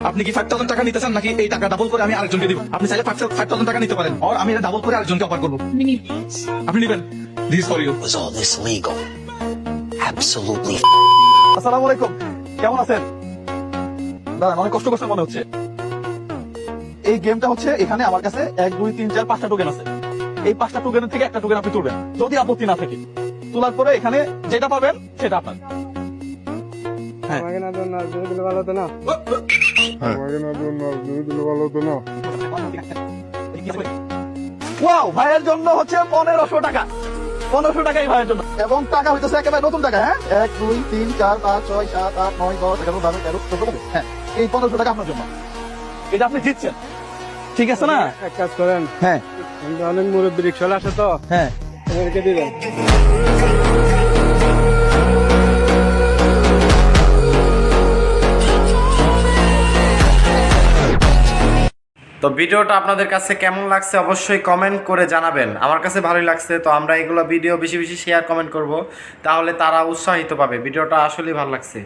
আপনি কি 5000 টাকা নিতে চান নাকি এই টাকা ডাবল করে আমি আরেকজনকে দিব? আপনি চাইলে 5000 টাকা নিতে পারেন, আর আমি এটা ডাবল করে আরেকজনকে অফার করবো। আপনি নেবেন? This for you. Was all this legal? Absolutely. আসসালামু আলাইকুম, কেমন আছেন? দাঁড়ান, অনেক কষ্ট মনে হচ্ছে। এই গেমটা হচ্ছে, এখানে আমার কাছে 1 2 3 4 5টা টোকেন আছে। এই 5টা টোকেনের থেকে একটা টোকেন আপনি তুলবেন, যদি আপত্তি না থাকে। তোলার পরে এখানে যেটা পাবেন সেটা আপনার। হ্যাঁ। আমাকে না দেন না, যদি দিলে ভালো হতো না। আমাকে না দেন না, যদি দিলে ভালো হতো না। ওয়াও, ভাইয়ের জন্য হচ্ছে 1500 টাকা। 1500 টাকাই ভাইয়ের জন্য, এবং টাকা হইতেছে একেবারে নতুন টাকা। হ্যাঁ, 1 2 3 4 5 6 7 8 9 10 11 12 13 14। হ্যাঁ, এই 1500 টাকা আপনার জন্য। এটা আপনি জিতছেন, ঠিক আছে না? এক কাজ করেন, হ্যাঁ আমরা অনেক মুরব্বী রিক্সাওয়ালা আছে তো, হ্যাঁ। ওদেরকে দিবেন। তো ভিডিওটা আপনাদের কাছে কেমন লাগছে অবশ্যই কমেন্ট করে জানাবেন। আমার কাছে ভালোই লাগছে, তো আমরা এগুলো ভিডিও বেশি বেশি শেয়ার কমেন্ট করব, তাহলে তারা উৎসাহিত পাবে। ভিডিওটা আসলেই ভালো লাগছে।